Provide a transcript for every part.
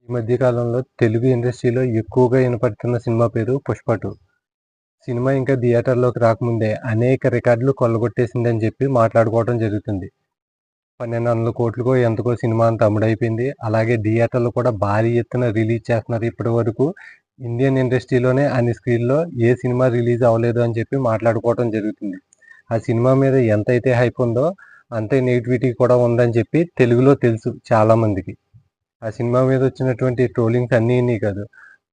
ఈ మధ్య కాలంలో తెలుగు ఇండస్ట్రీలో ఎక్కువగా వినపడుతున్న సినిమా పేరు 'పుష్ప 2'. సినిమా ఇంకా థియేటర్‌లోకి రాకముందే అనేక రికార్డులు కొల్లగొట్టేసిందని చెప్పి మాట్లాడుకోవడం జరుగుతుంది. 1,200 కోట్లకో ఎంతకో సినిమా అంతా అమ్ముడైపోయింది. అలాగే థియేటర్‌లో కూడా భారీ ఎత్తున రిలీజ్ చేస్తున్నారు. ఇప్పటివరకు ఇండియన్ ఇండస్ట్రీలోనే అన్ని స్క్రీన్‌లో ఏ సినిమా రిలీజ్ అవ్వలేదు అని చెప్పి మాట్లాడుకోవడం జరుగుతుంది. ఆ సినిమా మీద ఎంతైతే హైప్ ఉందో అంతే నెగటివిటీ కూడా ఉందని చెప్పి తెలుగులో తెలుసు చాలామందికి. ఆ సినిమా మీద వచ్చినటువంటి ట్రోలింగ్స్ అన్నీ ఇన్ని కాదు.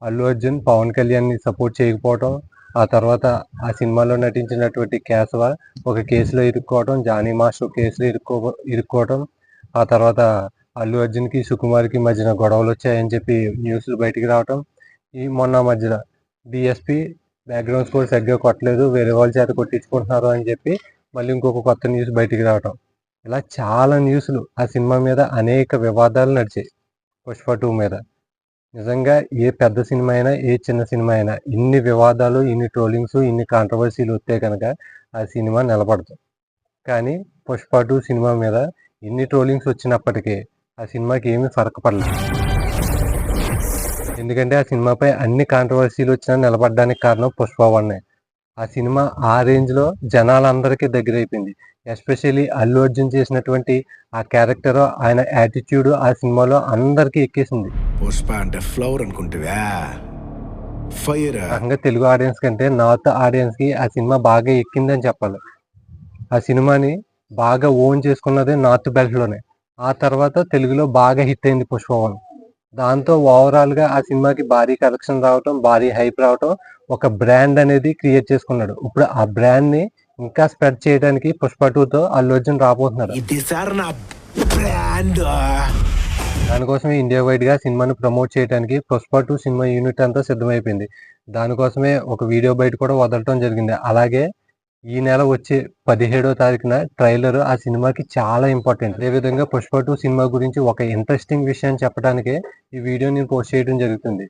అల్లు అర్జున్ పవన్ కళ్యాణ్ని సపోర్ట్ చేయకపోవటం, ఆ తర్వాత ఆ సినిమాలో నటించినటువంటి కేశవ ఒక కేసులో ఇరుక్కోవడం, జానీ మాస్టర్ కేసులో ఇరుక్కోవడం, ఆ తర్వాత అల్లు అర్జున్కి సుకుమార్కి మధ్యన గొడవలు వచ్చాయని చెప్పి న్యూస్లు బయటికి రావటం, ఈ మొన్న మధ్యన డిఎస్పి బ్యాక్గ్రౌండ్ స్కోర్ సరిగ్గా కొట్టలేదు, వేరే వాళ్ళ చేత కొట్టించుకుంటున్నారు అని చెప్పి మళ్ళీ ఇంకొక కొత్త న్యూస్ బయటికి రావటం, ఇలా చాలా న్యూస్లు ఆ సినిమా మీద అనేక వివాదాలు నడిచాయి. 'పుష్ప 2' మీద నిజంగా ఏ పెద్ద సినిమా అయినా ఏ చిన్న సినిమా అయినా ఇన్ని వివాదాలు, ఇన్ని ట్రోలింగ్స్, ఇన్ని కాంట్రవర్సీలు వస్తే కనుక ఆ సినిమా నిలబడదు. కానీ 'పుష్ప 2' సినిమా మీద ఇన్ని ట్రోలింగ్స్ వచ్చినప్పటికీ ఆ సినిమాకి ఏమీ ఫరక పడలేదు. ఎందుకంటే ఆ సినిమాపై అన్ని కాంట్రవర్సీలు వచ్చినా నిలబడడానికి కారణం 'పుష్ప 1'. ఆ సినిమా ఆ రేంజ్లో జనాలందరికీ దగ్గరైపోయింది. ఎస్పెషల్లీ అల్లు అర్జున్ చేసినటువంటి ఆ క్యారెక్టర్, ఆయన యాటిట్యూడ్ ఆ సినిమాలో అందరికీ ఎక్కేసింది. పుష్ప అంటే ఫ్లవర్ అనుకుంటువా? ఫైర్. రకంగా తెలుగు ఆడియన్స్ కంటే నార్త్ ఆడియన్స్కి ఆ సినిమా బాగా ఎక్కిందని చెప్పాలి. ఆ సినిమాని బాగా ఓన్ చేసుకున్నది నార్త్ బెల్ట్లోనే. ఆ తర్వాత తెలుగులో బాగా హిట్ అయింది 'పుష్ప 1'. దాంతో ఓవరాల్గా ఆ సినిమాకి భారీ కలెక్షన్ రావటం, భారీ హైప్ రావటం, ఒక బ్రాండ్ అనేది క్రియేట్ చేసుకున్నాడు. ఇప్పుడు ఆ బ్రాండ్ని ఇంకా స్ప్రెడ్ చేయడానికి 'పుష్ప 2'తో అల్లు అర్జున్ రాబోతున్నాడు. ఇది సార్ నా బ్రాండ్. దానికోసమే ఇండియా వైడ్గా సినిమాని ప్రమోట్ చేయడానికి 'పుష్ప 2' సినిమా యూనిట్ అంతా సిద్ధమైపోయింది. దానికోసమే ఒక వీడియో బయట కూడా వదలటం జరిగింది. అలాగే ఈ నెల వచ్చే 17వ తారీఖున ట్రైలర్ ఆ సినిమాకి చాలా ఇంపార్టెంట్. అదేవిధంగా 'పుష్ప 2' సినిమా గురించి ఒక ఇంట్రెస్టింగ్ విషయాన్ని చెప్పడానికే ఈ వీడియో నేను పోస్ట్ చేయడం జరుగుతుంది.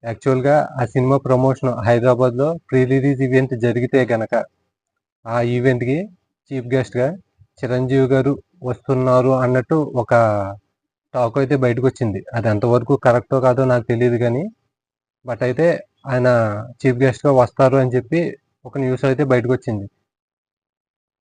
యాక్చువల్గా ఆ సినిమా ప్రమోషన్ హైదరాబాద్లో ప్రీ రిలీజ్ ఈవెంట్ జరిగితే గనక ఆ ఈవెంట్కి చీఫ్ గెస్ట్గా చిరంజీవి గారు వస్తున్నారు అన్నట్టు ఒక టాక్ అయితే బయటకు వచ్చింది. అది ఎంతవరకు కరెక్టో కాదో నాకు తెలియదు కానీ బట్ అయితే ఆయన చీఫ్ గెస్ట్గా వస్తారు అని చెప్పి ఒక న్యూస్ అయితే బయటకు వచ్చింది.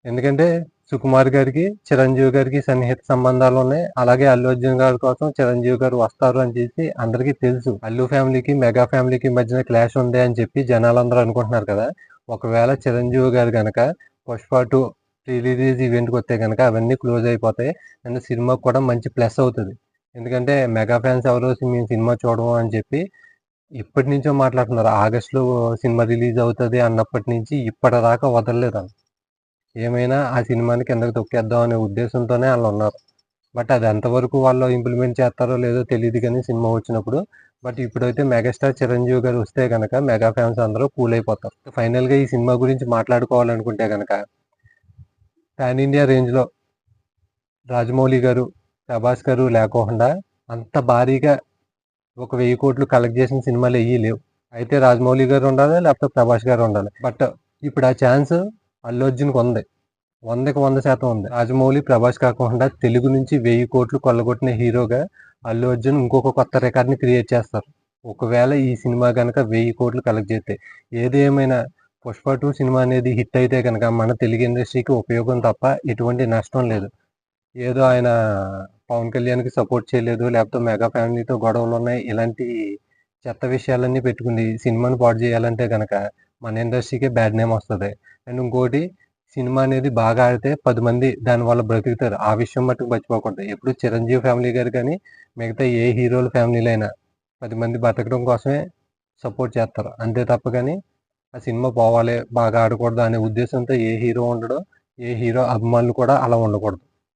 ఎందుకంటే సుకుమార్ గారికి చిరంజీవి గారికి సన్నిహిత సంబంధాలు ఉన్నాయి. అలాగే అల్లు అర్జున్ గారి కోసం చిరంజీవి గారు వస్తారు అని చెప్పి అందరికీ తెలుసు. అల్లు ఫ్యామిలీకి మెగా ఫ్యామిలీకి మధ్యన క్లాష్ ఉంది అని చెప్పి జనాలందరూ అనుకుంటున్నారు కదా. ఒకవేళ చిరంజీవి గారు కనుక 'పుష్ప 2' ప్రీ రిలీజ్ ఈవెంట్కి వస్తే కనుక అవన్నీ క్లోజ్ అయిపోతాయి అండ్ సినిమాకి కూడా మంచి ప్లస్ అవుతుంది. ఎందుకంటే మెగా ఫ్యాన్స్ ఎవరు మేము సినిమా చూడము అని చెప్పి ఇప్పటి నుంచో మాట్లాడుతున్నారు. ఆగస్టులో సినిమా రిలీజ్ అవుతుంది అన్నప్పటి నుంచి ఇప్పటిదాకా వదలలేదు వాళ్ళు. ఏమైనా ఆ సినిమాని కిందకి తొక్కేద్దాం అనే ఉద్దేశంతోనే వాళ్ళు ఉన్నారు. బట్ అది ఎంతవరకు వాళ్ళు ఇంప్లిమెంట్ చేస్తారో లేదో తెలియదు కానీ సినిమా వచ్చినప్పుడు. బట్ ఇప్పుడైతే మెగాస్టార్ చిరంజీవి గారు వస్తే కనుక మెగా ఫ్యాన్స్ అందరూ కూల్ అయిపోతారు. ఫైనల్గా ఈ సినిమా గురించి మాట్లాడుకోవాలనుకుంటే కనుక పాన్ ఇండియా రేంజ్లో రాజమౌళి గారు, ప్రభాస్ గారు లేకోకుండా అంత భారీగా ఒక 1000 కోట్లు కలెక్ట్ చేసిన సినిమాలు ఏవి లేవు. అయితే రాజమౌళి గారు ఉండాలి, లేకపోతే ప్రభాస్ గారు ఉండాలి. బట్ ఇప్పుడు ఆ ఛాన్స్ అల్లు అర్జున్కి ఉంది. 100కి 100% ఉంది. రాజమౌళి, ప్రభాస్ కాకుండా తెలుగు నుంచి 1000 కోట్లు కొల్లగొట్టిన హీరోగా అల్లు అర్జున్ ఇంకొక కొత్త రికార్డ్ని క్రియేట్ చేస్తారు. ఒకవేళ ఈ సినిమా కనుక 1000 కోట్లు కలెక్ట్ చేస్తే. ఏది ఏమైనా 'పుష్ప 2' సినిమా అనేది హిట్ అయితే కనుక మన తెలుగు ఇండస్ట్రీకి ఉపయోగం తప్ప ఎటువంటి నష్టం లేదు. ఏదో ఆయన పవన్ కళ్యాణ్కి సపోర్ట్ చేయలేదు, లేకపోతే మెగా ఫ్యామిలీతో గొడవలు ఉన్నాయి, ఇలాంటి చెత్త విషయాలన్నీ పెట్టుకుని సినిమాని పాడు చేయాలంటే కనుక మన ఇండస్ట్రీకే బ్యాడ్ నేమ్ వస్తుంది. అండ్ ఇంకోటి సినిమా అనేది బాగా ఆడితే 10 మంది దానివల్ల బ్రతుకుతారు. ఆ విషయం మట్టుకు మర్చిపోకూడదు. ఎప్పుడు చిరంజీవి ఫ్యామిలీ గారు కానీ మిగతా ఏ హీరోల ఫ్యామిలీలైనా 10 మంది బతకడం కోసమే సపోర్ట్ చేస్తారు. అంతే తప్ప కానీ ఆ సినిమా పోవాలి, బాగా ఆడకూడదు అనే ఉద్దేశంతో ఏ హీరో ఉండడు, ఏ హీరో అభిమానులు కూడా అలా ఉండకూడదు.